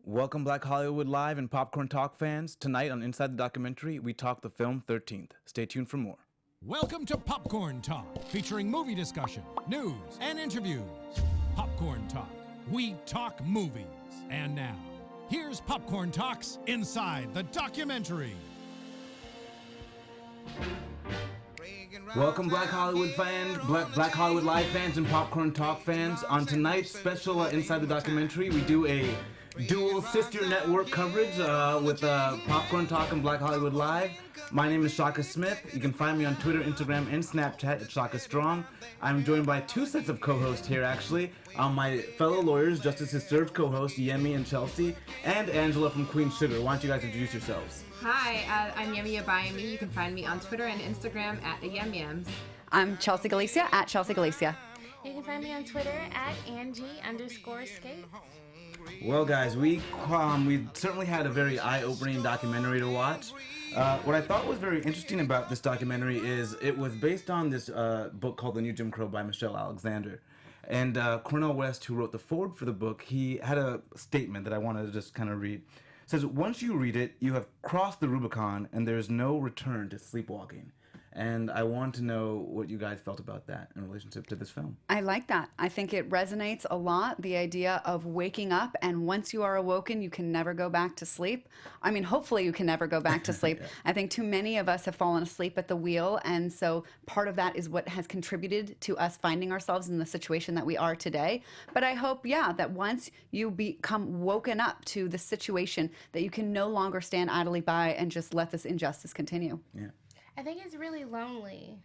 Welcome, Black Hollywood Live and Popcorn Talk fans. Tonight on Inside the Documentary, we talk the film 13th. Stay tuned for more. Welcome to Popcorn Talk, featuring movie discussion, news, and interviews. Popcorn Talk. We talk movies. And now, here's Popcorn Talk's Inside the Documentary. Welcome, Black Hollywood fans, Black Hollywood Live fans, and Popcorn Talk fans. On tonight's special Inside the Documentary, we do a dual sister network coverage with Popcorn Talk and Black Hollywood Live. My name is Shaka Smith. You can find me on Twitter, Instagram, and Snapchat at Shaka Strong. I'm joined by two sets of co-hosts here, actually. My fellow lawyers, Justice is Served co-hosts Yemi and Chelsea, and Angela from Queen Sugar. Why don't you guys introduce yourselves? Hi, I'm Yemi Agbayani. You can find me on Twitter and Instagram at YemYems. I'm Chelsea Galicia at Chelsea Galicia. You can find me on Twitter at Anjy_Scates. Well, guys, we certainly had a very eye-opening documentary to watch. What I thought was very interesting about this documentary is it was based on this book called The New Jim Crow by Michelle Alexander. And Cornel West, who wrote the foreword for the book, he had a statement that I wanted to just kind of read. It says, "Once you read it, you have crossed the Rubicon and there's no return to sleepwalking." And I want to know what you guys felt about that in relationship to this film. I like that. I think it resonates a lot, the idea of waking up, and once you are awoken, you can never go back to sleep. I mean, hopefully you can never go back to sleep. Yeah. I think too many of us have fallen asleep at the wheel, and so part of that is what has contributed to us finding ourselves in the situation that we are today. But I hope, that once you become woken up to the situation, that you can no longer stand idly by and just let this injustice continue. Yeah. I think it's really lonely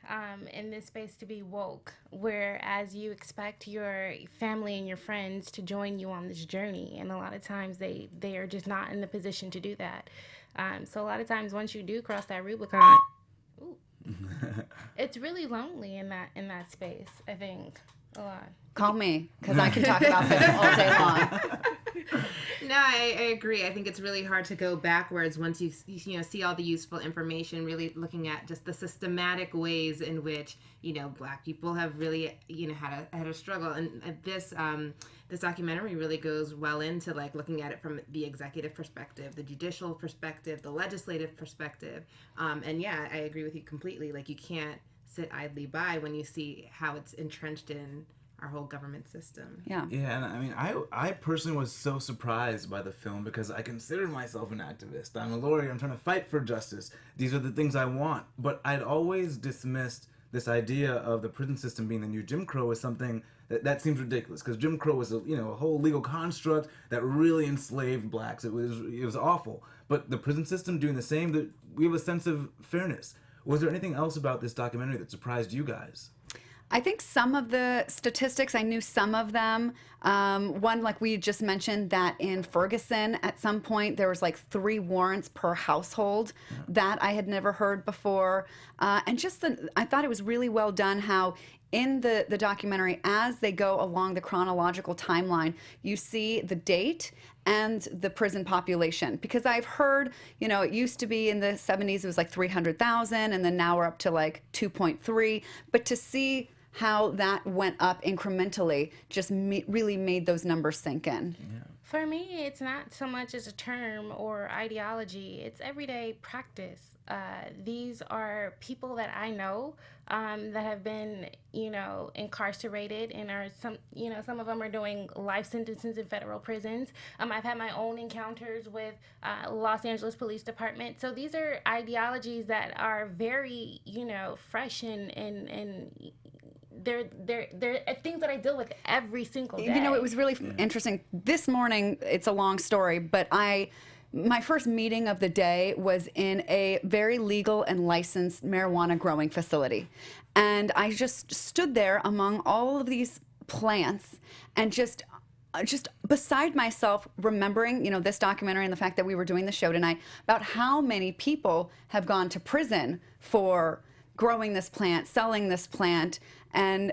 in this space to be woke, whereas you expect your family and your friends to join you on this journey, and a lot of times they are just not in the position to do that. So a lot of times once you do cross that Rubicon, it's really lonely in that space, I think, a lot. Call me, because I can talk about this all day long. No, I agree. I think it's really hard to go backwards once you see all the useful information, really looking at just the systematic ways in which, Black people have really, had a struggle. And this documentary really goes well into looking at it from the executive perspective, the judicial perspective, the legislative perspective. And yeah, I agree with you completely. You can't sit idly by when you see how it's entrenched in our whole government system. Yeah. Yeah, and I mean, I personally was so surprised by the film because I consider myself an activist. I'm a lawyer. I'm trying to fight for justice. These are the things I want. But I'd always dismissed this idea of the prison system being the new Jim Crow as something that seems ridiculous, because Jim Crow was a whole legal construct that really enslaved blacks. It was awful. But the prison system doing the same, that we have a sense of fairness. Was there anything else about this documentary that surprised you guys? I think some of the statistics, I knew some of them. One, like we just mentioned, that in Ferguson, at some point, there was 3 warrants per household. Yeah. That I had never heard before. And just I thought it was really well done how in the documentary, as they go along the chronological timeline, you see the date and the prison population. Because I've heard, it used to be in the 70s, it was 300,000, and then now we're up to 2.3. But to see how that went up incrementally just really made those numbers sink in. Yeah. For me, it's not so much as a term or ideology. It's everyday practice. These are people that I know that have been, incarcerated and are some of them are doing life sentences in federal prisons. I've had my own encounters with Los Angeles Police Department. So these are ideologies that are very, fresh and they're things that I deal with every single day. It was really interesting. This morning, it's a long story, but my first meeting of the day was in a very legal and licensed marijuana growing facility. And I just stood there among all of these plants and just beside myself, remembering, this documentary and the fact that we were doing the show tonight, about how many people have gone to prison for growing this plant, selling this plant, and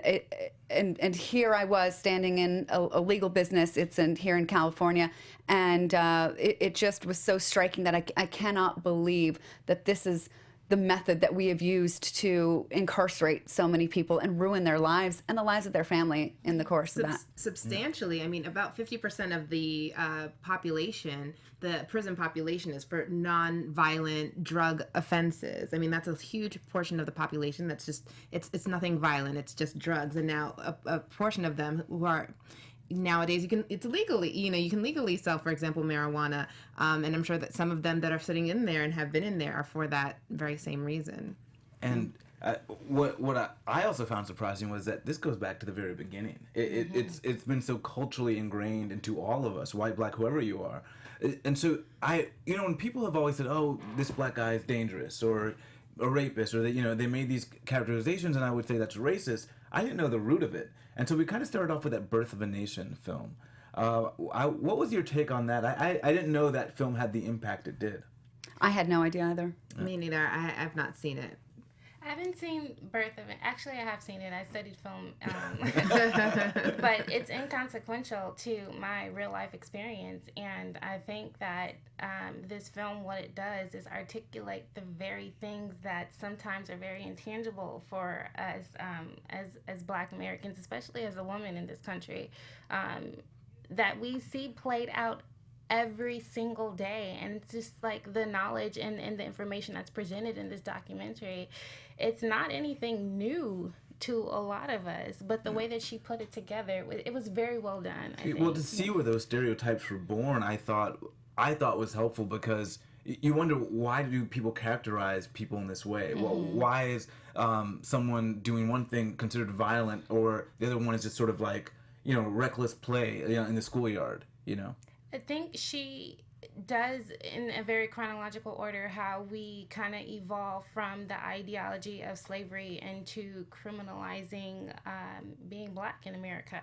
here I was standing in a legal business. It's here in California, and it just was so striking that I cannot believe that this is the method that we have used to incarcerate so many people and ruin their lives and the lives of their family in the course of that. Substantially. I mean, about 50% of the population, the prison population, is for non-violent drug offenses. I mean, that's a huge portion of the population that's just, it's nothing violent, it's just drugs. And now a portion of them who are, nowadays it's legally, you can legally sell, for example, marijuana, and I'm sure that some of them that are sitting in there and have been in there are for that very same reason. And what I also found surprising was that this goes back to the very beginning. It's been so culturally ingrained into all of us, white, black, whoever you are. And so when people have always said, oh, this black guy is dangerous or a rapist, or they made these characterizations, and I would say that's racist. I didn't know the root of it. And so we kind of started off with that Birth of a Nation film. What was your take on that? I didn't know that film had the impact it did. I had no idea either. Me neither. I've not seen it. I haven't seen Birth of it. Actually, I have seen it. I studied film. But it's inconsequential to my real life experience. And I think that this film, what it does is articulate the very things that sometimes are very intangible for us as Black Americans, especially as a woman in this country, that we see played out every single day. And it's just like the knowledge and the information that's presented in this documentary, it's not anything new to a lot of us, but the way that she put it together, it was very well done, I think. Well, to see where those stereotypes were born, I thought was helpful, because you wonder, why do people characterize people in this way? Well, why is someone doing one thing considered violent, or the other one is just sort of like, reckless play in the schoolyard, I think she does, in a very chronological order, how we kind of evolve from the ideology of slavery into criminalizing being Black in America.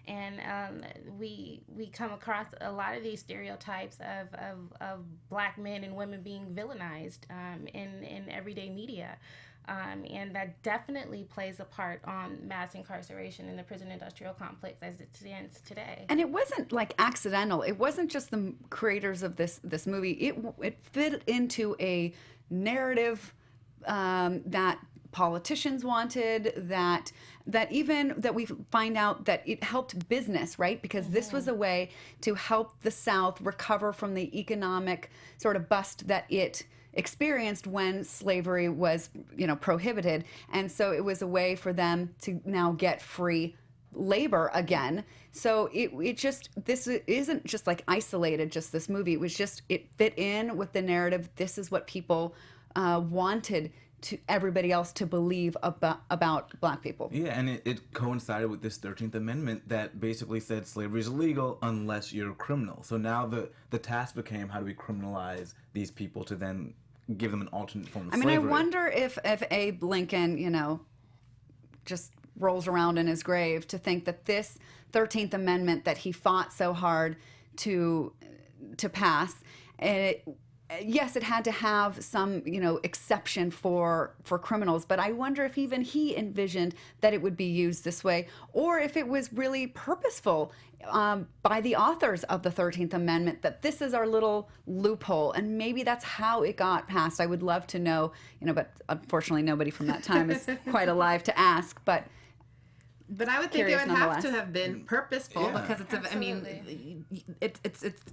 And we come across a lot of these stereotypes of Black men and women being villainized in everyday media. And that definitely plays a part on mass incarceration in the prison industrial complex as it stands today. And it wasn't like accidental. It wasn't just the creators of this movie. It fit into a narrative that politicians wanted, that we find out that it helped business, right? Because this was a way to help the South recover from the economic sort of bust that it experienced when slavery was, prohibited. And so it was a way for them to now get free labor again. So this isn't just like isolated, just this movie. It fit in with the narrative. This is what people wanted to everybody else to believe about Black people. Yeah, and it coincided with this 13th Amendment that basically said slavery is illegal unless you're a criminal. So now the task became, how do we criminalize these people to then give them an alternate form of slavery? I wonder if Abe Lincoln, just rolls around in his grave to think that this 13th Amendment that he fought so hard to pass, yes, it had to have some, exception for criminals, but I wonder if even he envisioned that it would be used this way, or if it was really purposeful by the authors of the 13th Amendment, that this is our little loophole, and maybe that's how it got passed. I would love to know, but unfortunately nobody from that time is quite alive to ask, but I would think it would have to have been purposeful, because it's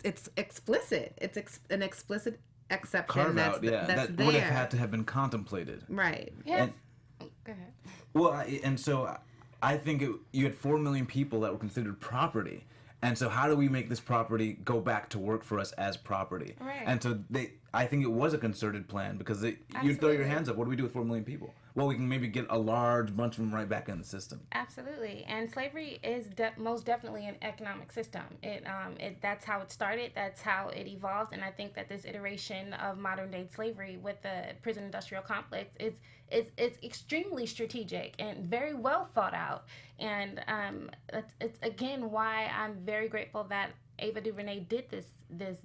it's explicit. It's an explicit exception carve out, that's that there. would have had to have been contemplated. Right. Yeah. And, Go ahead. well, and so I think you had 4 million people that were considered property. And so how do we make this property go back to work for us as property? Right. And so I think it was a concerted plan, because you throw your hands up. What do we do with 4 million people? Well, we can maybe get a large bunch of them right back in the system. Absolutely, and slavery is most definitely an economic system. That's how it started. That's how it evolved, and I think that this iteration of modern day slavery with the prison industrial complex is extremely strategic and very well thought out. And it's again why I'm very grateful that Ava DuVernay did this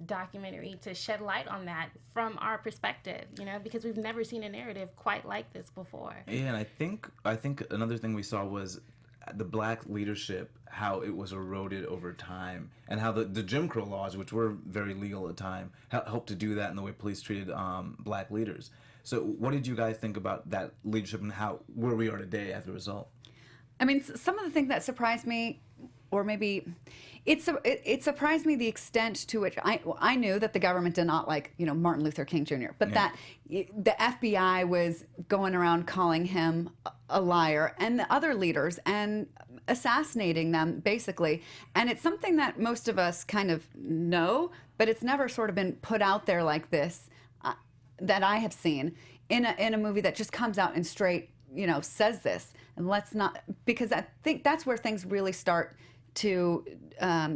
documentary, to shed light on that from our perspective, because we've never seen a narrative quite like this before. Yeah, and I think another thing we saw was the Black leadership, how it was eroded over time, and how the Jim Crow laws, which were very legal at the time, helped to do that in the way police treated Black leaders. So what did you guys think about that leadership and where we are today as a result? I mean, some of the things that surprised me, or maybe it surprised me the extent to which I knew that the government did not like, Martin Luther King Jr., but that the FBI was going around calling him a liar, and the other leaders, and assassinating them, basically. And it's something that most of us kind of know, but it's never sort of been put out there like this that I have seen in a movie that just comes out and straight, says this. And let's not, because I think that's where things really start to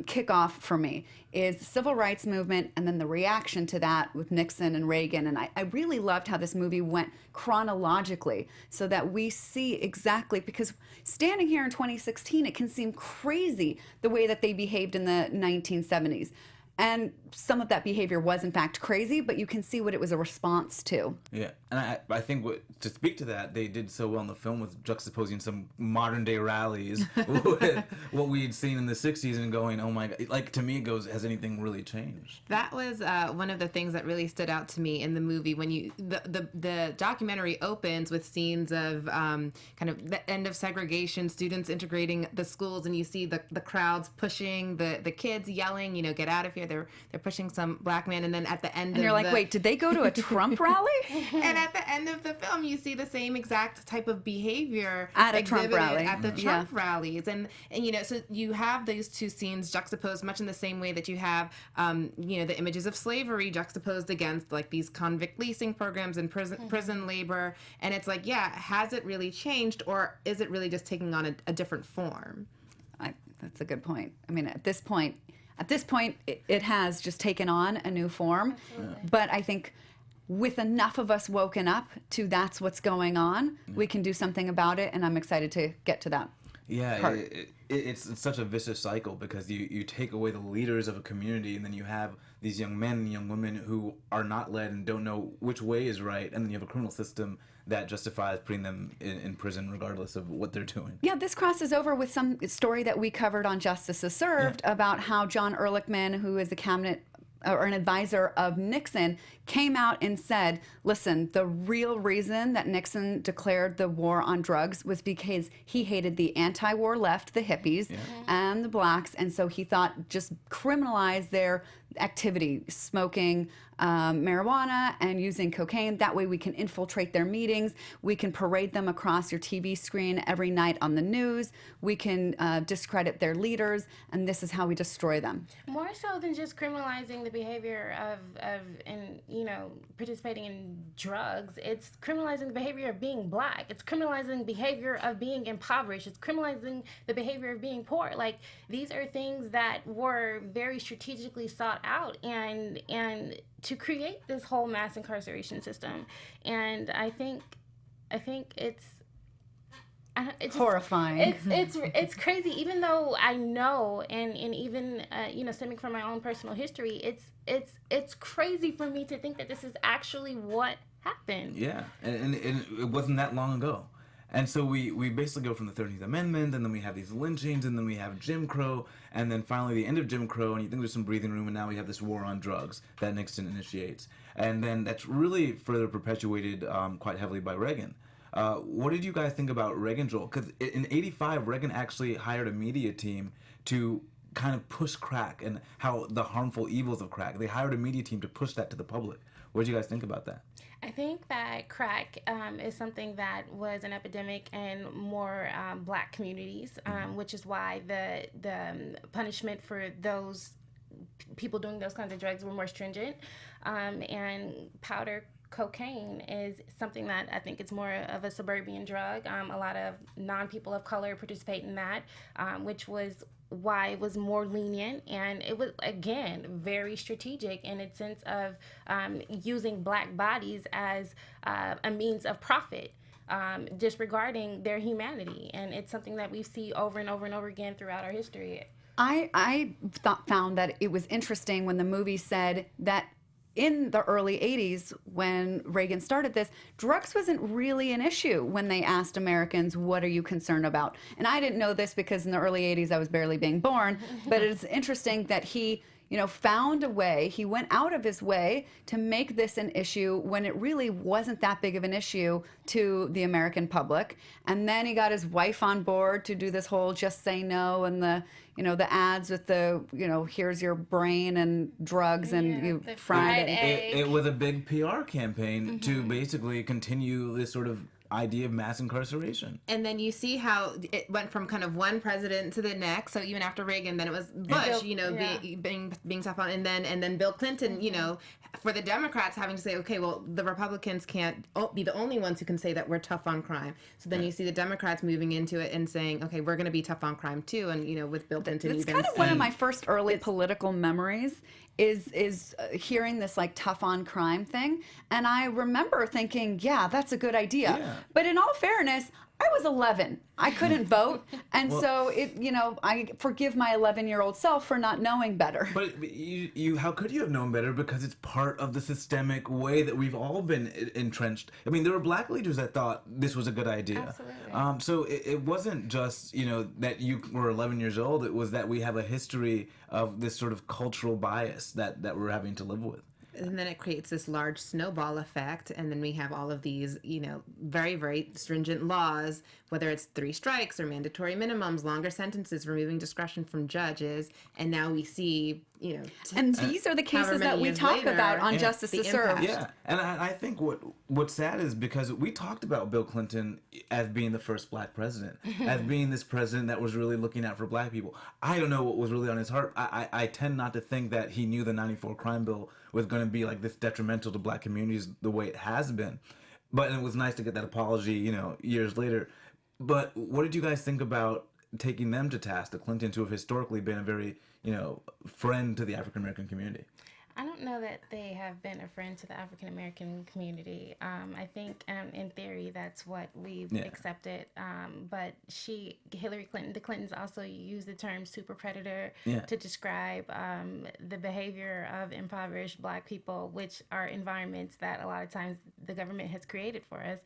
kick off for me, is the civil rights movement and then the reaction to that with Nixon and Reagan. And I really loved how this movie went chronologically so that we see exactly, because standing here in 2016, it can seem crazy the way that they behaved in the 1970s. And some of that behavior was, in fact, crazy, but you can see what it was a response to. Yeah, and I think to speak to that, they did so well in the film with juxtaposing some modern-day rallies with what we had seen in the 60s and going, oh my God, like, to me it goes, has anything really changed? That was one of the things that really stood out to me in the movie. When the documentary opens with scenes of kind of the end of segregation, students integrating the schools, and you see the crowds pushing the kids, yelling, get out of here. They're pushing some black man, and then at the end, and you're like, wait, did they go to a Trump rally? And at the end of the film, you see the same exact type of behavior at a Trump rally, at the Trump rallies, and so you have those two scenes juxtaposed much in the same way that you have the images of slavery juxtaposed against like these convict leasing programs and prison labor, and it's like, has it really changed, or is it really just taking on a different form? That's a good point. I mean, at this point, it has just taken on a new form. Absolutely. But I think with enough of us woken up to that's what's going on, we can do something about it, and I'm excited to get to that. Yeah, it's such a vicious cycle, because you take away the leaders of a community, and then you have these young men and young women who are not led and don't know which way is right, and then you have a criminal system that justifies putting them in prison regardless of what they're doing. Yeah, this crosses over with some story that we covered on Justice is Served about how John Ehrlichman, who is the cabinet or an advisor of Nixon, came out and said, listen, the real reason that Nixon declared the war on drugs was because he hated the anti-war left, the hippies, and the blacks, and so he thought just criminalize their activity, smoking marijuana and using cocaine. That way we can infiltrate their meetings. We can parade them across your TV screen every night on the news. We can discredit their leaders, and this is how we destroy them. More so than just criminalizing the behavior of participating in drugs, it's criminalizing the behavior of being black. It's criminalizing the behavior of being impoverished. It's criminalizing the behavior of being poor. Like, these are things that were very strategically sought out and to create this whole mass incarceration system. And I think it's horrifying. It's crazy. Even though I know, and even stemming from my own personal history, it's crazy for me to think that this is actually what happened. Yeah, and it wasn't that long ago. And so we basically go from the 13th Amendment, and then we have these lynchings, and then we have Jim Crow, and then finally the end of Jim Crow, and you think there's some breathing room, and now we have this war on drugs that Nixon initiates. And then that's really further perpetuated quite heavily by Reagan. What did you guys think about Reagan's role? Because in '85, Reagan actually hired a media team to kind of push crack and how the harmful evils of crack. They hired a media team to push that to the public. What did you guys think about that? I think that crack is something that was an epidemic in more black communities, which is why the punishment for those people doing those kinds of drugs were more stringent. And powder cocaine is something that I think it's more of a suburban drug. A lot of non-people of color participate in that, which was why it was more lenient, and it was, again, very strategic in its sense of using black bodies as a means of profit, disregarding their humanity. And it's something that we see over and over and over again throughout our history. I found that it was interesting when the movie said that in the early 80s, when Reagan started this, drugs wasn't really an issue when they asked Americans, what are you concerned about? And I didn't know this because in the early 80s I was barely being born, but it's interesting that he found a way. He went out of his way to make this an issue when it really wasn't that big of an issue to the American public. And then he got his wife on board to do this whole just say no and the ads with the, here's your brain and drugs and you fried it. It was a big PR campaign to basically continue this sort of idea of mass incarceration. And then you see how it went from kind of one president to the next. So even after Reagan, then it was Bush, being tough on, and then Bill Clinton, for the Democrats having to say, okay, well, the Republicans can't be the only ones who can say that we're tough on crime. So then you see the Democrats moving into it and saying, okay, we're going to be tough on crime too. And with Bill Clinton, it's kind of one of my first early political memories. Is hearing this like tough on crime thing, and I remember thinking, yeah, that's a good idea. Yeah. But in all fairness, I was 11. I couldn't vote, and so I forgive my 11-year-old self for not knowing better. But you, how could you have known better? Because it's part of the systemic way that we've all been entrenched. I mean, there were black leaders that thought this was a good idea. Absolutely. So it wasn't just that you were 11 years old. It was that we have a history of this sort of cultural bias that we're having to live with. And then it creates this large snowball effect, and then we have all of these, very, very stringent laws, whether it's 3 strikes or mandatory minimums, longer sentences, removing discretion from judges, and now we see, and these are the cases that we talk about on Justice to Serve. Yeah, and I think what's sad is because we talked about Bill Clinton as being the first black president, as being this president that was really looking out for black people. I don't know what was really on his heart. I tend not to think that he knew the '94 crime bill was going to be like this detrimental to black communities the way it has been. But it was nice to get that apology, years later. But what did you guys think about taking them to task, the Clintons, who have historically been a very, friend to the African American community? I don't know that they have been a friend to the African American community. I think, in theory, that's what we've accepted. But Hillary Clinton, the Clintons also use the term super predator to describe the behavior of impoverished black people, which are environments that a lot of times the government has created for us.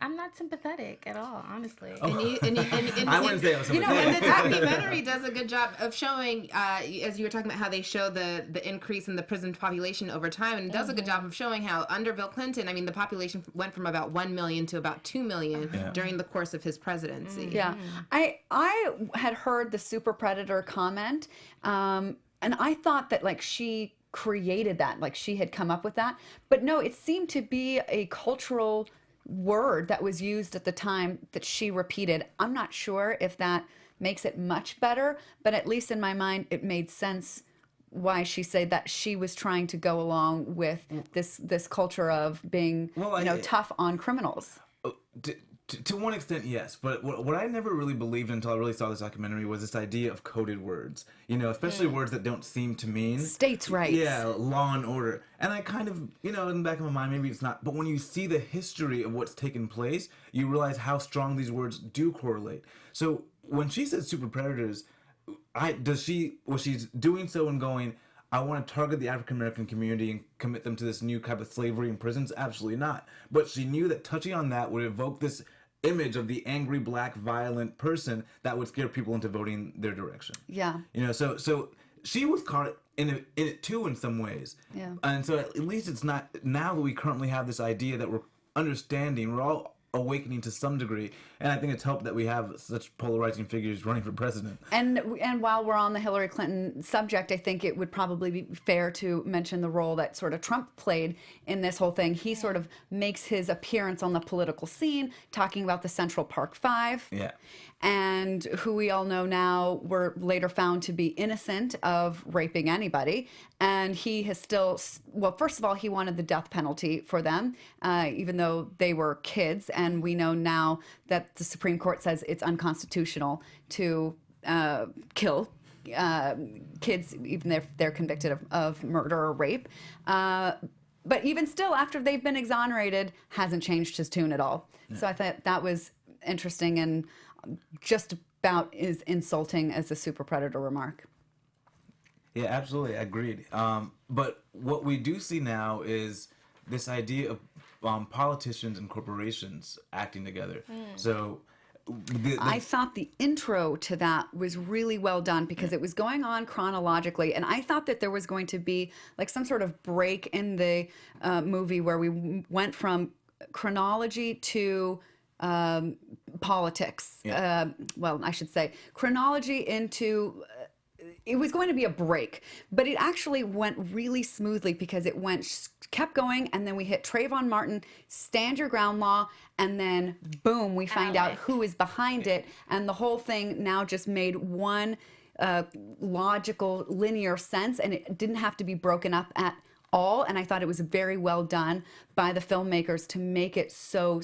I'm not sympathetic at all, honestly. I wouldn't say I was sympathetic. And the documentary does a good job of showing, as you were talking about, how they show the increase in the prison population over time, and it does a good job of showing how under Bill Clinton, the population went from about 1 million to about 2 million during the course of his presidency. Yeah, I had heard the super predator comment, and I thought that she created that, she had come up with that, but no, it seemed to be a cultural word that was used at the time that she repeated. I'm not sure if that makes it much better, but at least in my mind, it made sense why she said that she was trying to go along with this culture of being, tough on criminals. To one extent, yes. But what I never really believed until I really saw this documentary was this idea of coded words. Especially words that don't seem to mean states' rights. Yeah, law and order. And I kind of, in the back of my mind, maybe it's not. But when you see the history of what's taken place, you realize how strong these words do correlate. So when she says super predators, was she doing so and going, I want to target the African American community and commit them to this new type of slavery in prisons? Absolutely not. But she knew that touching on that would evoke this image of the angry, black, violent person that would scare people into voting their direction. Yeah. So she was caught in it too in some ways. Yeah. And so at least it's not, now that we currently have this idea that we're understanding, we're all awakening to some degree, and I think it's helped that we have such polarizing figures running for president. And while we're on the Hillary Clinton subject, I think it would probably be fair to mention the role that sort of Trump played in this whole thing. He sort of makes his appearance on the political scene, talking about the Central Park Five. Yeah. And who we all know now were later found to be innocent of raping anybody. And he has still, well, first of all, he wanted the death penalty for them, even though they were kids. And we know now that the Supreme Court says it's unconstitutional to kill kids, even if they're convicted of murder or rape. But even still, after they've been exonerated, hasn't changed his tune at all. Yeah. So I thought that was interesting and just about as insulting as the super predator remark. Yeah, absolutely. Agreed. But what we do see now is this idea of politicians and corporations acting together. So I thought the intro to that was really well done because it was going on chronologically, and I thought that there was going to be like some sort of break in the movie where we went from chronology to politics. Well, I should say chronology into. It was going to be a break, but it actually went really smoothly because it kept going, and then we hit Trayvon Martin, stand your ground law, and then boom, we find out who is behind it, and the whole thing now just made one logical, linear sense, and it didn't have to be broken up at all. And I thought it was very well done by the filmmakers to make it so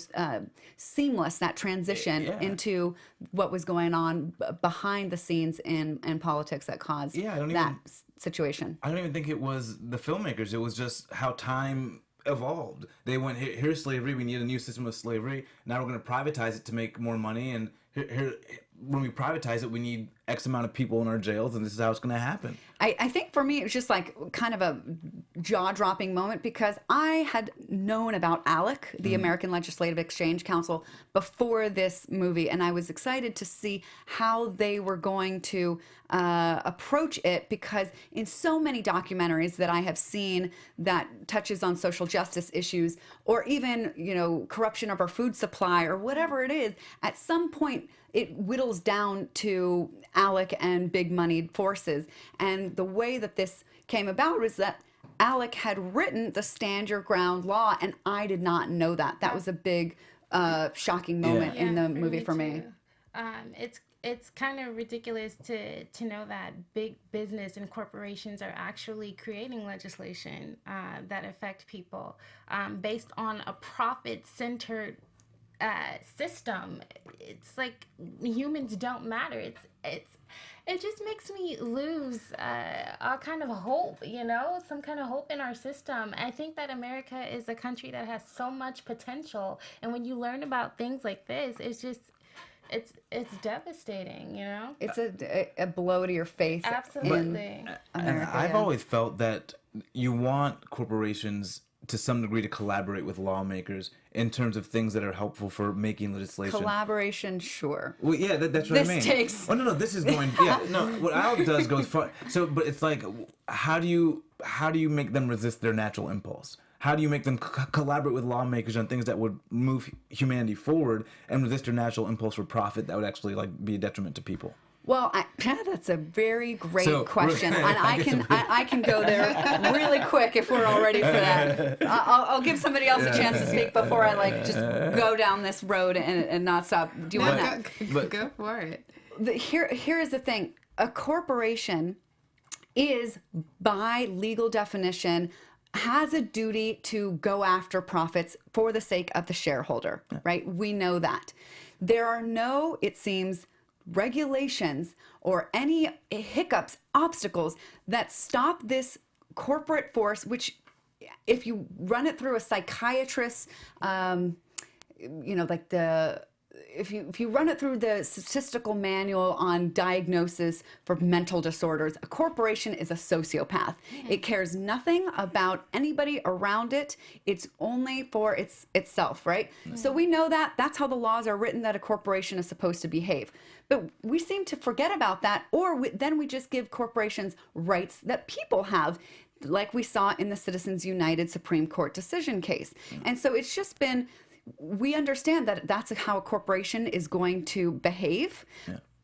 seamless, that transition into what was going on behind the scenes in politics that caused situation. I don't even think it was the filmmakers. It was just how time evolved. They went, here's slavery, we need a new system of slavery. Now we're going to privatize it to make more money, and here when we privatize it, we need X amount of people in our jails, and this is how it's going to happen. I think for me, it was just like kind of a jaw-dropping moment because I had known about ALEC, the American Legislative Exchange Council, before this movie, and I was excited to see how they were going to approach it because in so many documentaries that I have seen that touches on social justice issues or even, corruption of our food supply or whatever it is, at some point it whittles down to ALEC and big moneyed forces. And the way that this came about was that ALEC had written the Stand Your Ground law, and I did not know that. That was a big, shocking moment in the movie for me. It's kind of ridiculous to know that big business and corporations are actually creating legislation that affect people based on a profit-centered system. It's like humans don't matter. It just makes me lose all kind of hope, some kind of hope in our system. I think that America is a country that has so much potential, and when you learn about things like this, it's just it's devastating, It's a blow to your faith. Absolutely. America, I've always felt that you want corporations to some degree to collaborate with lawmakers in terms of things that are helpful for making legislation. Collaboration, sure. Well, yeah, that's what I mean. This takes... Oh, no, this is going... Yeah, no, what ALEC does goes far. So, but it's like, how do you make them resist their natural impulse? How do you make them collaborate with lawmakers on things that would move humanity forward and resist their natural impulse for profit that would actually be a detriment to people? Well, that's a very great question, and I can go there really quick if we're all ready for that. I'll give somebody else a chance to speak before I just go down this road and not stop. Do you want that? Go for it. Here is the thing: a corporation is, by legal definition, has a duty to go after profits for the sake of the shareholder. Right? We know that. There are no, it seems, regulations or any hiccups, obstacles that stop this corporate force, which if you run it through a psychiatrist, if you run it through the statistical manual on diagnosis for mental disorders, a corporation is a sociopath. It cares nothing about anybody around it. It's only for itself, right? So we know that. That's how the laws are written, that a corporation is supposed to behave. But we seem to forget about that, or then we just give corporations rights that people have, like we saw in the Citizens United Supreme Court decision case. And so it's just been... We understand that that's how a corporation is going to behave,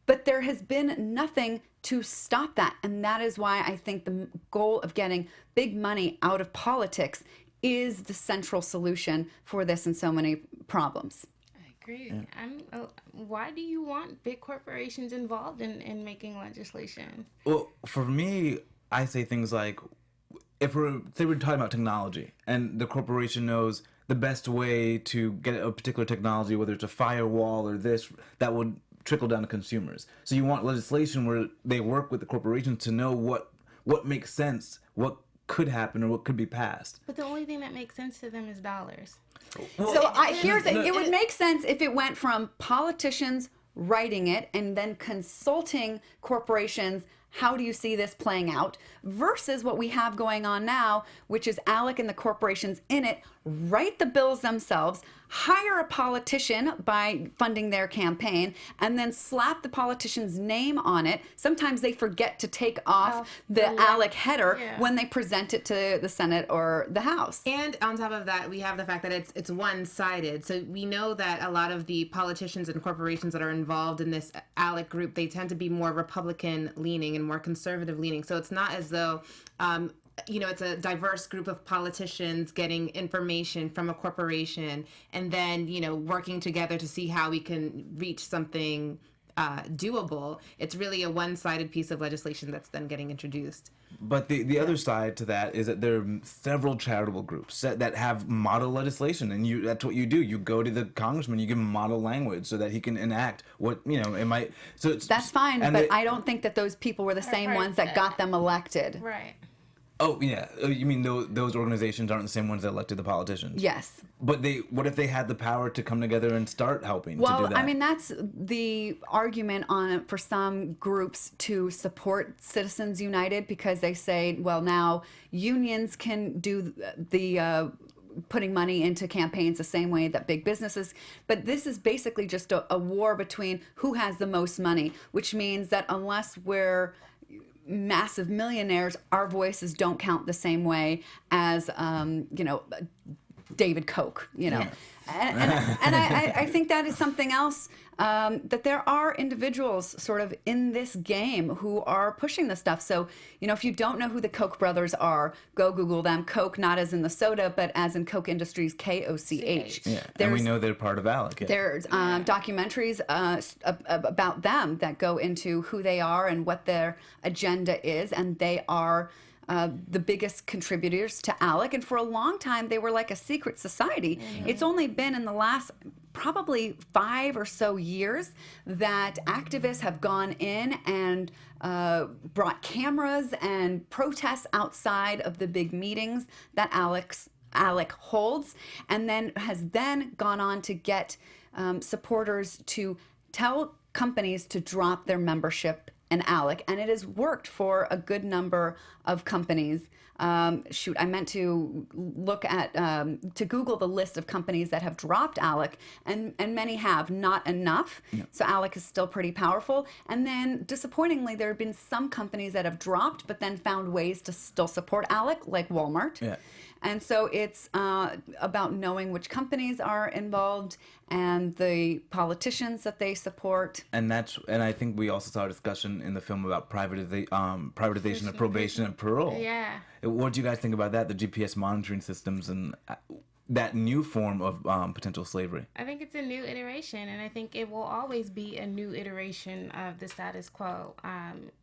but there has been nothing to stop that. And that is why I think the goal of getting big money out of politics is the central solution for this and so many problems. I agree. Why do you want big corporations involved in making legislation? Well, for me, I say things like, if we're talking about technology and the corporation knows the best way to get a particular technology, whether it's a firewall or this, that would trickle down to consumers. So you want legislation where they work with the corporations to know what makes sense, what could happen, or what could be passed. But the only thing that makes sense to them is dollars. Well, so it would make sense if it went from politicians writing it and then consulting corporations how do you see this playing out versus what we have going on now, which is ALEC and the corporations in it write the bills themselves, hire a politician by funding their campaign, and then slap the politician's name on it. Sometimes they forget to take off the ALEC header when they present it to the Senate or the House. And on top of that, we have the fact that it's one-sided. So we know that a lot of the politicians and corporations that are involved in this ALEC group, they tend to be more Republican-leaning and more conservative-leaning. So it's not as though it's a diverse group of politicians getting information from a corporation and then, working together to see how we can reach something doable. It's really a one-sided piece of legislation that's then getting introduced. But the other side to that is that there are several charitable groups that have model legislation, and that's what you do. You go to the congressman, you give him model language so that he can enact what, it might... So that's fine, but I don't think that those people were the same ones that got them elected. Right. Oh, yeah. You mean those organizations aren't the same ones that elected the politicians? Yes. But what if they had the power to come together and start helping to do that? Well, I mean, that's the argument for some groups to support Citizens United, because they say, well, now unions can do the putting money into campaigns the same way that big businesses. But this is basically just a war between who has the most money, which means that unless we're massive millionaires, our voices don't count the same way as David Koch, Yeah. And I think that is something else, that there are individuals sort of in this game who are pushing this stuff. So, if you don't know who the Koch brothers are, go Google them. Koch, not as in the soda, but as in Koch Industries, Koch. Yeah, and we know they're part of ALEC. Yeah. There's documentaries about them that go into who they are and what their agenda is, and they are the biggest contributors to ALEC, and for a long time they were like a secret society. Mm-hmm. It's only been in the last probably 5 or so years that activists have gone in and brought cameras and protests outside of the big meetings that ALEC holds, and then has gone on to get supporters to tell companies to drop their membership in ALEC, and it has worked for a good number of companies. I meant to look at, to Google the list of companies that have dropped ALEC, and many have, not enough. Yeah. So ALEC is still pretty powerful. And then, disappointingly, there have been some companies that have dropped, but then found ways to still support ALEC, like Walmart. Yeah. And so it's about knowing which companies are involved and the politicians that they support. And I think we also saw a discussion in the film about privatization of probation and parole. Yeah. What do you guys think about that? The GPS monitoring systems and that new form of potential slavery. I think it's a new iteration, and I think it will always be a new iteration of the status quo.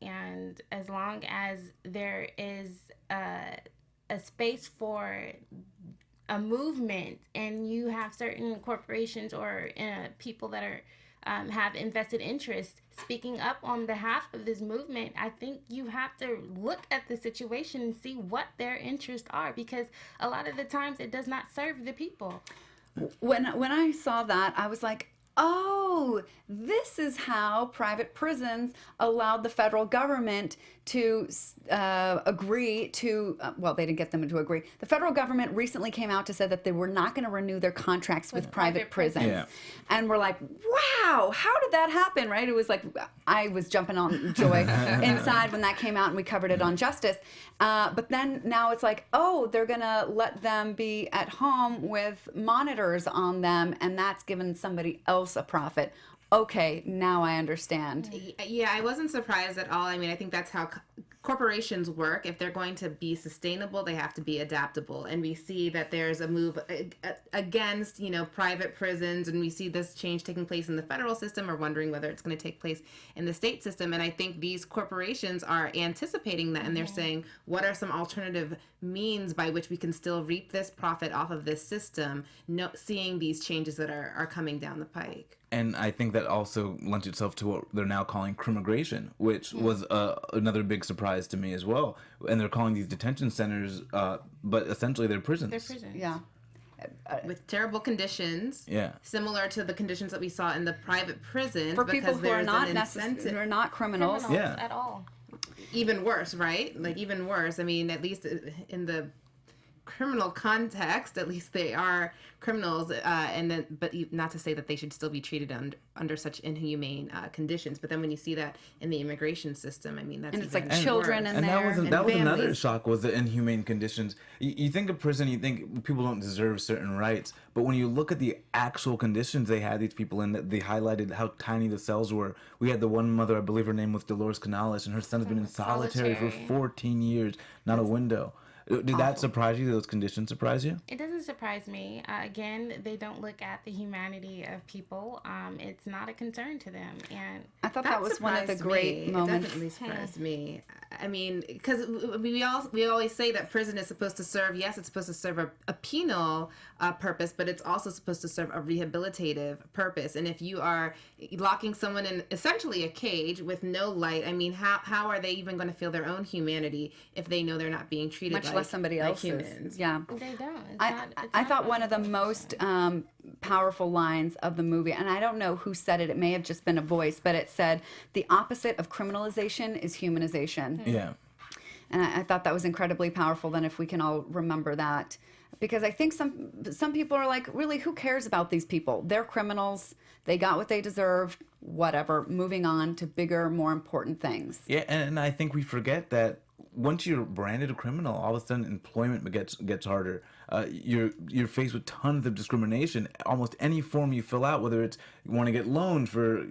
And as long as there is a space for a movement, and you have certain corporations or people that are have invested interest speaking up on behalf of this movement, I think you have to look at the situation and see what their interests are, because a lot of the times it does not serve the people. When I saw that, I was like, oh, this is how private prisons allowed the federal government to agree to, well, they didn't get them to agree. The federal government recently came out to say that they were not going to renew their contracts with private prisons. Yeah. And we're like, wow, how did that happen, right? It was like, I was jumping on joy inside when that came out, and we covered it on Justice. But then now it's like, oh, they're going to let them be at home with monitors on them, and that's given somebody else a profit. Okay, now I understand. Yeah, I wasn't surprised at all. I mean, I think that's how corporations work. If they're going to be sustainable, they have to be adaptable. And we see that there's a move against, private prisons, and we see this change taking place in the federal system, or wondering whether it's going to take place in the state system. And I think these corporations are anticipating that, and they're saying, what are some alternative means by which we can still reap this profit off of this system, seeing these changes that are coming down the pike. And I think that also lends itself to what they're now calling crimmigration, which was another big surprise to me as well. And they're calling these detention centers, but essentially they're prisons. They're prisons. Yeah. With terrible conditions, similar to the conditions that we saw in the private prisons, for people who are not criminals, at all. even worse, right? Like even worse. I mean, at least in the criminal context, at least they are criminals, and then, but not to say that they should still be treated under such inhumane conditions. But then when you see that in the immigration system, I mean, that's And it's even like children worse. in And there. that was another families. shock, was the inhumane conditions. You think of prison, you think people don't deserve certain rights, but when you look at the actual conditions they had these people in, that they highlighted how tiny the cells were. We had the one mother, I believe her name was Dolores Canales, and her son's been in solitary for 14 years, not a window. Did that surprise you? Those conditions surprise you? It doesn't surprise me. Again, they don't look at the humanity of people. It's not a concern to them. And I thought that was one of the surprised great me. moments. It definitely surprised me. I mean, because we always say that prison is supposed to serve. Yes, it's supposed to serve a penal purpose, but it's also supposed to serve a rehabilitative purpose. And if you are locking someone in essentially a cage with no light, I mean, how are they even going to feel their own humanity if they know they're not being treated Much less somebody like else's. humans? Yeah. they don't. I thought one of the most powerful lines of the movie, and I don't know who said it, it may have just been a voice, but it said, the opposite of criminalization is humanization. Yeah. And I thought that was incredibly powerful, then if we can all remember that. Because I think some people are like, really, who cares about these people? They're criminals. They got what they deserved. Whatever. Moving on to bigger, more important things. Yeah, and I think we forget that once you're branded a criminal, all of a sudden employment gets harder. You're faced with tons of discrimination. Almost any form you fill out, whether it's you want to get loans for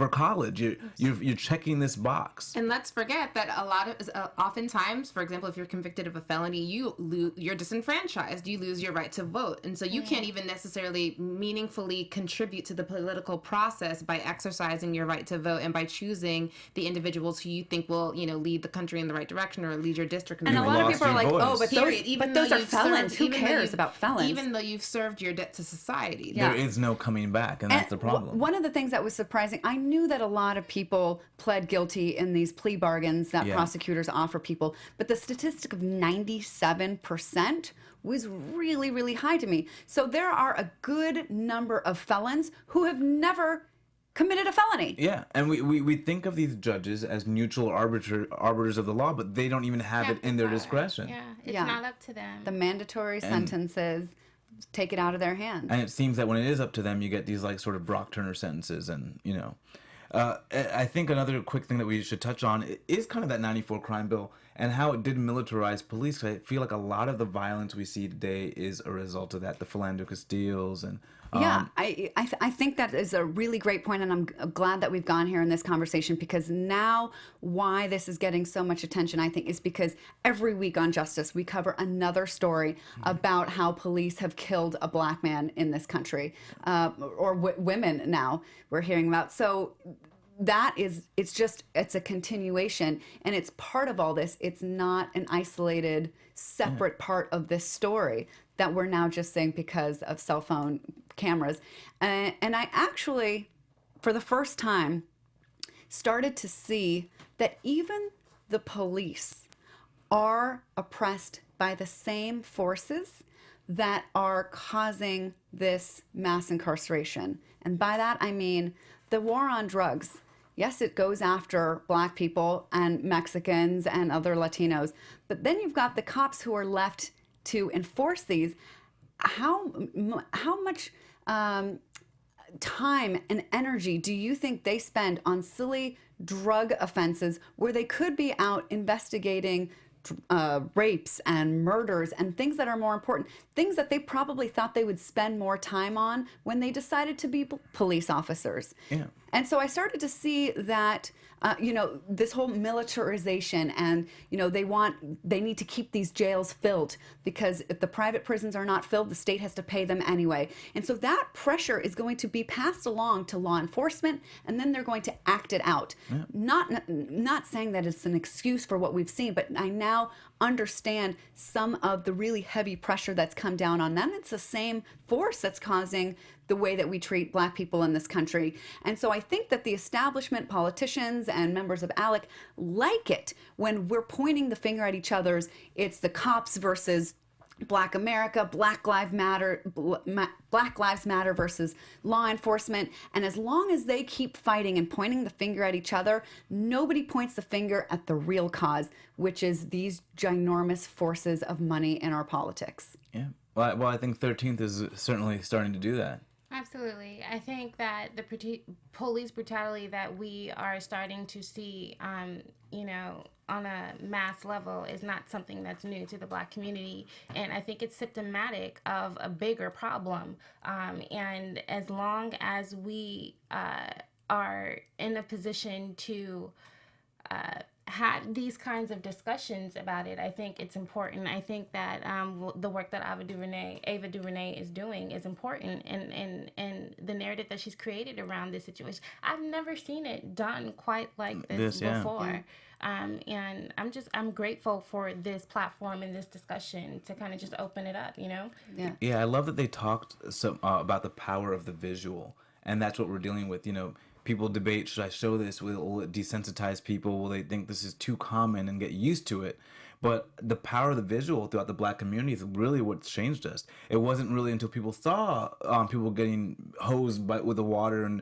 college, you're checking this box. And let's forget that a lot of oftentimes, for example, if you're convicted of a felony, you're disenfranchised. You lose your right to vote, and so you can't even necessarily meaningfully contribute to the political process by exercising your right to vote and by choosing the individuals who you think will, lead the country in the right direction or lead your district. In And the a right lot of lost people are your like, voice. oh, but Period. those are you've felons. Who even though cares you've- about felons? Even though you've served your debt to society. Yeah. There is no coming back, and that's the problem. One of the things that was surprising, I knew that a lot of people pled guilty in these plea bargains that Yeah. prosecutors offer people, but the statistic of 97% was really, really high to me. So there are a good number of felons who have never committed a felony. Yeah, and we think of these judges as neutral arbiters of the law, but they don't even have it in their discretion. Yeah, it's Yeah. not up to them. The mandatory sentences take it out of their hands. And it seems that when it is up to them, you get these like sort of Brock Turner sentences, and I think another quick thing that we should touch on is kind of that '94 crime bill and how it did militarize police. I feel like a lot of the violence we see today is a result of that, the Philando Castiles and. Yeah, I think that is a really great point, and I'm glad that we've gone here in this conversation, because now why this is getting so much attention, I think, is because every week on Justice we cover another story about how police have killed a black man in this country, or women now we're hearing about. So it's a continuation, and it's part of all this. It's not an isolated, separate part of this story that we're now just saying because of cell phone cameras. And I actually, for the first time, started to see that even the police are oppressed by the same forces that are causing this mass incarceration. And by that, I mean the war on drugs. Yes, it goes after black people and Mexicans and other Latinos, but then you've got the cops who are left to enforce these. How much time and energy do you think they spend on silly drug offenses where they could be out investigating rapes and murders and things that are more important, things that they probably thought they would spend more time on when they decided to be police officers? Yeah. And so I started to see that, this whole militarization, and, they need to keep these jails filled, because if the private prisons are not filled, the state has to pay them anyway. And so that pressure is going to be passed along to law enforcement, and then they're going to act it out. Yeah. Not saying that it's an excuse for what we've seen, but I now understand some of the really heavy pressure that's come down on them. It's the same force that's causing the way that we treat black people in this country. And so I think that the establishment, politicians, and members of ALEC like it when we're pointing the finger at each other's. It's the cops versus Black America, Black Lives Matter, Black Lives Matter versus law enforcement. And as long as they keep fighting and pointing the finger at each other, nobody points the finger at the real cause, which is these ginormous forces of money in our politics. Yeah. Well, I think 13th is certainly starting to do that. Absolutely. I think that the police brutality that we are starting to see, on a mass level is not something that's new to the Black community. And I think it's symptomatic of a bigger problem. And as long as we are in a position to have these kinds of discussions about it, I think it's important. I think that the work that Ava Duvernay is doing is important, and the narrative that she's created around this situation. I've never seen it done quite like this before. Yeah. And I'm grateful for this platform and this discussion to kind of just open it up, Yeah, I love that they talked about the power of the visual, and that's what we're dealing with. People debate, should I show this? Will it desensitize people? Will they think this is too common and get used to it? But the power of the visual throughout the Black community is really what changed us. It wasn't really until people saw people getting hosed with the water and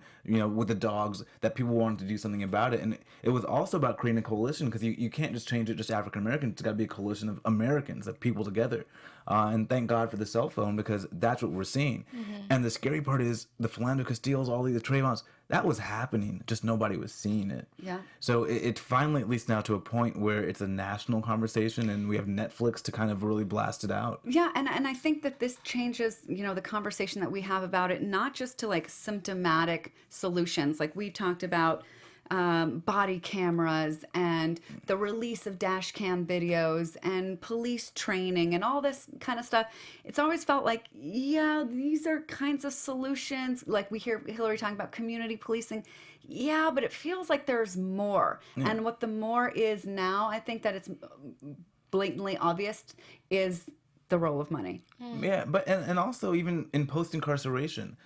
with the dogs that people wanted to do something about it. And it was also about creating a coalition, because you can't just change it just African Americans. It's got to be a coalition of Americans, of people together. And thank God for the cell phone, because that's what we're seeing. Mm-hmm. And the scary part is the Philando Castiles, all these Trayvons, that was happening, just nobody was seeing it. Yeah. So it finally, at least now, to a point where it's a national conversation, and we have Netflix to kind of really blast it out. Yeah, and I think that this changes, the conversation that we have about it, not just to like symptomatic solutions. Like we talked about body cameras and the release of dash cam videos and police training and all this kind of stuff. It's always felt like, yeah, these are kinds of solutions. Like we hear Hillary talking about community policing. Yeah, but it feels like there's more. Yeah. And what the more is now, I think that it's blatantly obvious, is the role of money. Yeah, but and also even in post-incarceration,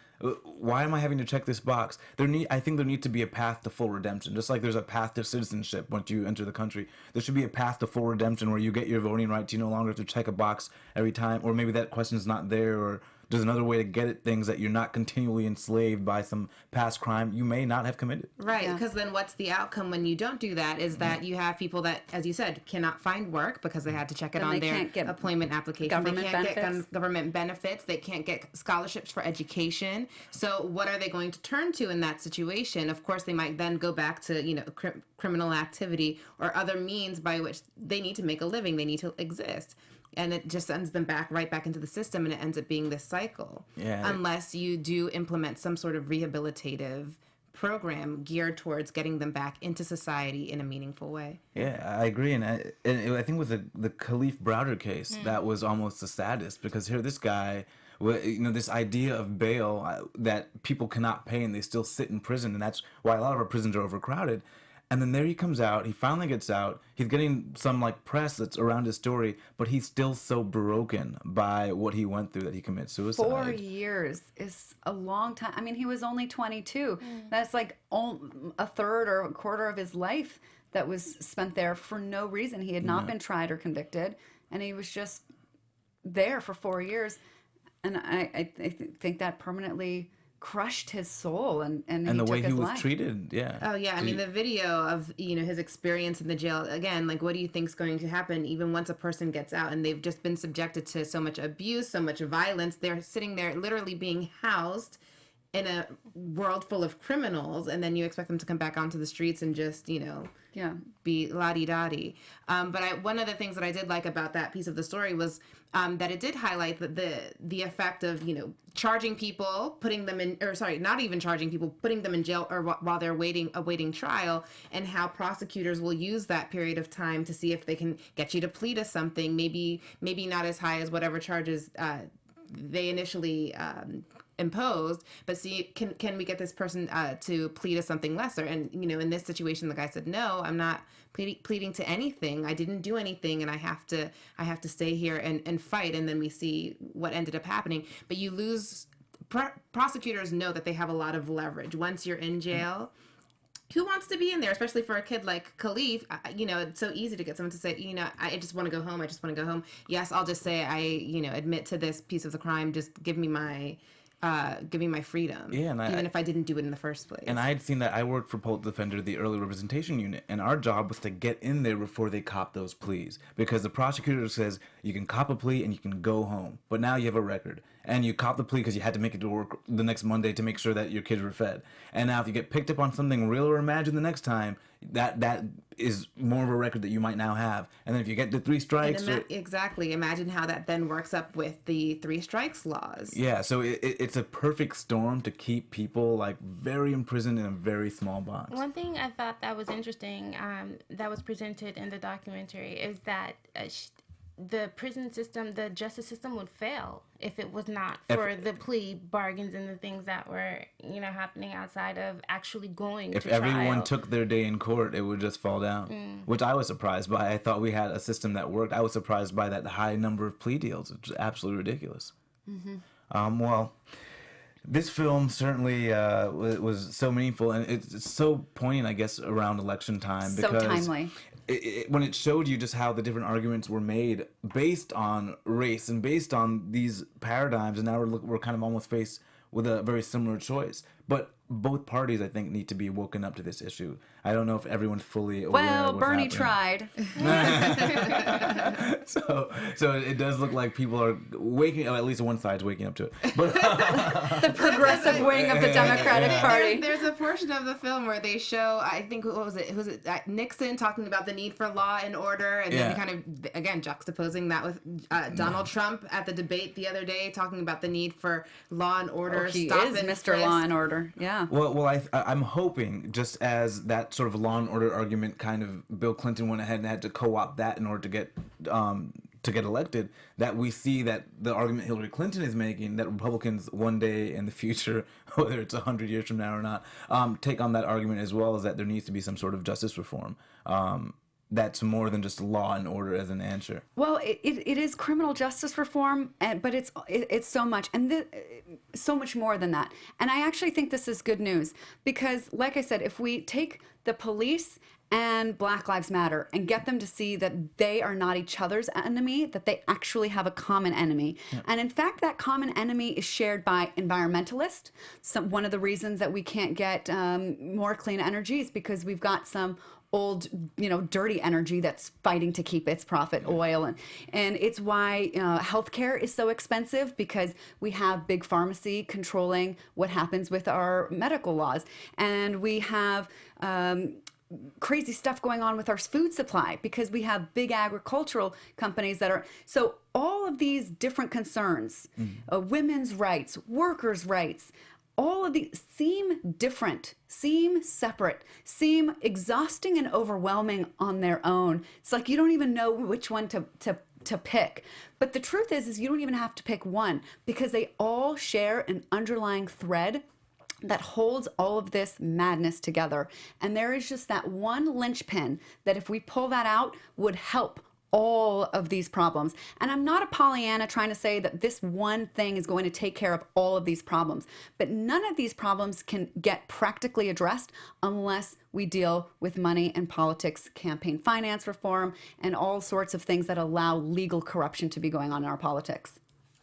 why am I having to check this box? I think there needs to be a path to full redemption. Just like there's a path to citizenship once you enter the country, there should be a path to full redemption where you get your voting rights. You no longer have to check a box every time, or maybe that question is not there, or there's another way to get at things, that you're not continually enslaved by some past crime you may not have committed. Right, because then what's the outcome when you don't do that is that you have people that, as you said, cannot find work because they had to check it on their employment application. They can't get government benefits. They can't get scholarships for education. So what are they going to turn to in that situation? Of course, they might then go back to, criminal activity or other means by which they need to make a living. They need to exist. And it just sends them right back into the system, and it ends up being this cycle. Yeah. Unless you do implement some sort of rehabilitative program geared towards getting them back into society in a meaningful way. Yeah, I agree. And I think with the Khalif Browder case, that was almost the saddest, because here this guy, this idea of bail that people cannot pay and they still sit in prison, and that's why a lot of our prisons are overcrowded. And then there he comes out, he finally gets out, he's getting some press that's around his story, but he's still so broken by what he went through that he commits suicide. 4 years is a long time. I mean, he was only 22. That's like a third or a quarter of his life that was spent there for no reason. He had not been tried or convicted, and he was just there for 4 years. And I think that permanently crushed his soul and the way he was treated. Yeah. Oh yeah. I mean, the video of his experience in the jail, again, what do you think's going to happen even once a person gets out and they've just been subjected to so much abuse, so much violence? They're sitting there literally being housed in a world full of criminals, and then you expect them to come back onto the streets and just be la-di-da-di. But one of the things that I did like about that piece of the story was that it did highlight the effect of charging people, putting them in, or sorry, not even charging people, putting them in jail or while they're awaiting trial, and how prosecutors will use that period of time to see if they can get you to plead to something, maybe not as high as whatever charges they initially imposed, but see, can we get this person to plead to something lesser? And in this situation, the guy said, no, I'm not pleading to anything. I didn't do anything, and I have to stay here and fight. And then we see what ended up happening. But you lose. Prosecutors know that they have a lot of leverage once you're in jail. who wants to be in there, especially for a kid like Khalif? It's so easy to get someone to say, I just want to go home. I just want to go home. Yes, I'll just say admit to this piece of the crime. Just give me my freedom. Yeah, and even if I didn't do it in the first place. And I had seen that. I worked for Public Defender, the early representation unit, and our job was to get in there before they cop those pleas, because the prosecutor says you can cop a plea and you can go home, but now you have a record, and you cop the plea because you had to make it to work the next Monday to make sure that your kids were fed. And now if you get picked up on something real or imagined the next time, that is more of a record that you might now have. And then if you get the 3 strikes, exactly. Imagine how that then works up with the 3 strikes laws. Yeah, so it's a perfect storm to keep people like very imprisoned in a very small box. One thing I thought that was interesting, that was presented in the documentary, is that the prison system, the justice system would fail if it was not for the plea bargains and the things that were, happening outside of actually going to trial. If everyone took their day in court, it would just fall down, which I was surprised by. I thought we had a system that worked. I was surprised by that high number of plea deals. It's absolutely ridiculous. Well, this film certainly was so meaningful, and it's so poignant, I guess, around election time. So timely. When it showed you just how the different arguments were made based on race and based on these paradigms, and now we're kind of almost faced with a very similar choice. But both parties, I think, need to be woken up to this issue. I don't know if everyone's fully aware of what's Bernie happening. tried. So it does look like people are waking up, at least one side's waking up to it. But The progressive wing of the Democratic Party. There's a portion of the film where they show, I think, what was it? Nixon talking about the need for law and order, and then kind of, again, juxtaposing that with Donald Trump at the debate the other day, talking about the need for law and order. He is Mr. Law and Order. Yeah. Well, I'm hoping, just as that sort of law and order argument kind of Bill Clinton went ahead and had to co-opt that in order to get elected, that we see that the argument Hillary Clinton is making, that Republicans one day in the future, whether it's 100 years from now or not, take on that argument as well, as that there needs to be some sort of justice reform. That's more than just law and order as an answer. Well, it is criminal justice reform, but it's so much, and so much more than that. And I actually think this is good news, because, like I said, if we take the police and Black Lives Matter and get them to see that they are not each other's enemy, that they actually have a common enemy. Yeah. And in fact, that common enemy is shared by environmentalists. One of the reasons that we can't get more clean energy is because we've got some old, dirty energy that's fighting to keep its profit, oil. And it's why healthcare is so expensive, because we have big pharmacy controlling what happens with our medical laws. And we have crazy stuff going on with our food supply, because we have big agricultural companies that are... So all of these different concerns, women's rights, workers' rights, all of these seem different, seem separate, seem exhausting and overwhelming on their own. It's like you don't even know which one to pick. But the truth is you don't even have to pick one, because they all share an underlying thread that holds all of this madness together. And there is just that one linchpin that, if we pull that out, would help all of these problems. And I'm not a Pollyanna trying to say that this one thing is going to take care of all of these problems, but none of these problems can get practically addressed unless we deal with money and politics, campaign finance reform, and all sorts of things that allow legal corruption to be going on in our politics.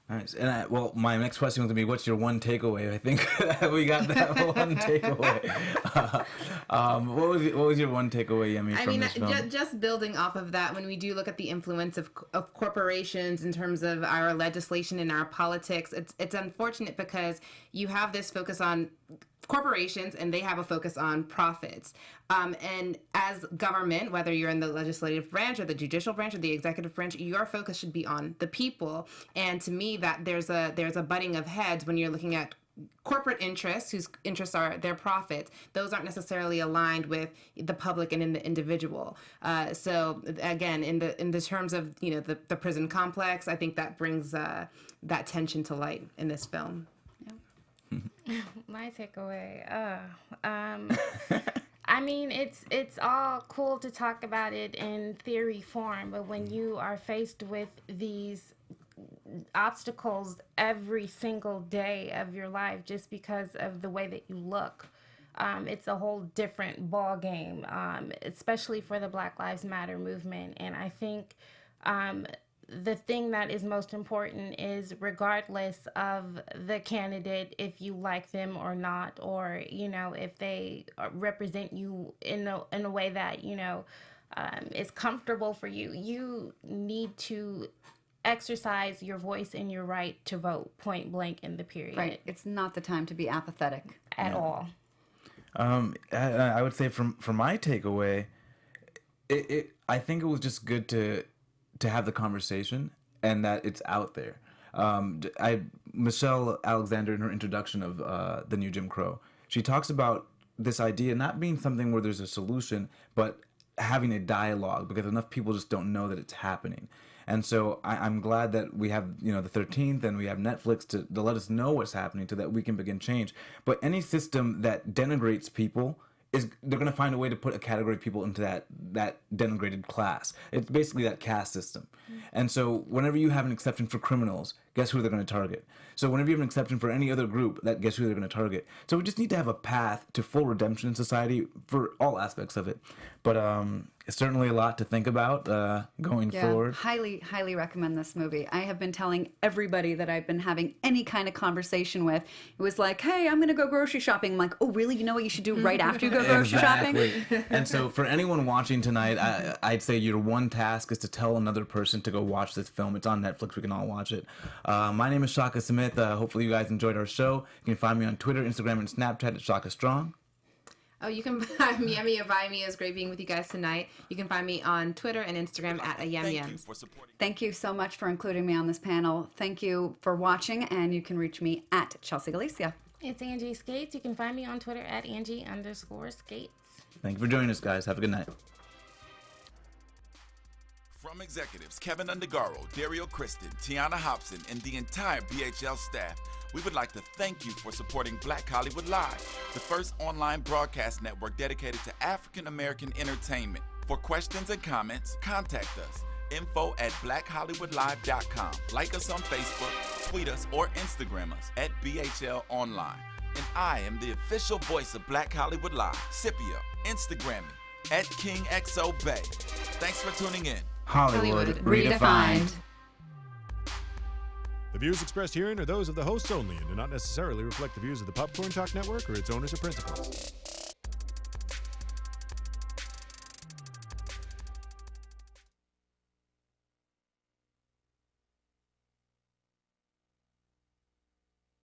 Nice. And my next question was going to be, what's your one takeaway? I think we got that one takeaway. What was your one takeaway, Yemi, from this film? Just building off of that, when we do look at the influence of corporations in terms of our legislation and our politics, it's unfortunate, because you have this focus on corporations and they have a focus on profits. And as government, whether you're in the legislative branch or the judicial branch or the executive branch, your focus should be on the people. And to me, that there's a butting of heads when you're looking at corporate interests, whose interests are their profits. Those aren't necessarily aligned with the public and in the individual. So again, in the terms of the prison complex, I think that brings that tension to light in this film. My takeaway, I mean, it's all cool to talk about it in theory form, but when you are faced with these obstacles every single day of your life just because of the way that you look, it's a whole different ball game, especially for the Black Lives Matter movement. And I think the thing that is most important is, regardless of the candidate, if you like them or not, or, you know, if they represent you in a way that, you know, is comfortable for you, you need to exercise your voice and your right to vote, point blank, in the period. Right. It's not the time to be apathetic at all. I would say from my takeaway, I think it was just good to have the conversation and that it's out there. Michelle Alexander, in her introduction of the new Jim Crow, she talks about this idea not being something where there's a solution, but having a dialogue, because enough people just don't know that it's happening. And so I'm glad that we have, you know, the 13th, and we have Netflix to let us know what's happening so that we can begin change. But any system that denigrates people, they're going to find a way to put a category of people into that denigrated class. It's basically that caste system. And so whenever you have an exception for criminals, guess who they're going to target? So whenever you have an exception for any other group, guess who they're going to target? So we just need to have a path to full redemption in society for all aspects of it. But it's certainly a lot to think about going forward. Highly recommend this movie. I have been telling everybody that I've been having any kind of conversation with. It was like, hey, I'm going to go grocery shopping. I'm like, oh, really? You know what you should do right after you go grocery shopping? And so for anyone watching tonight, I'd say your one task is to tell another person to go watch this film. It's on Netflix. We can all watch it. My name is Shaka Smith. Hopefully you guys enjoyed our show. You can find me on Twitter, Instagram, and Snapchat at Shaka Strong. Oh, you can find me, Yemi Agbayani. It was great being with you guys tonight. You can find me on Twitter and Instagram at @YemYems. Thank you so much for including me on this panel. Thank you for watching, and you can reach me at Chelsea Galicia. It's Anjy Scates. You can find me on Twitter at Anjy_Skates. Thank you for joining us, guys. Have a good night. From executives Keven Undergaro, Dario Kristen, Tiana Hobson, and the entire BHL staff, we would like to thank you for supporting Black Hollywood Live, the first online broadcast network dedicated to African American entertainment. For questions and comments, contact us. info@blackhollywoodlive.com. Like us on Facebook, tweet us, or Instagram us at BHL Online. And I am the official voice of Black Hollywood Live, Scipio. Instagram me at KingXOBay. Thanks for tuning in. Hollywood redefined. The views expressed herein are those of the hosts only and do not necessarily reflect the views of the Popcorn Talk Network or its owners or principals.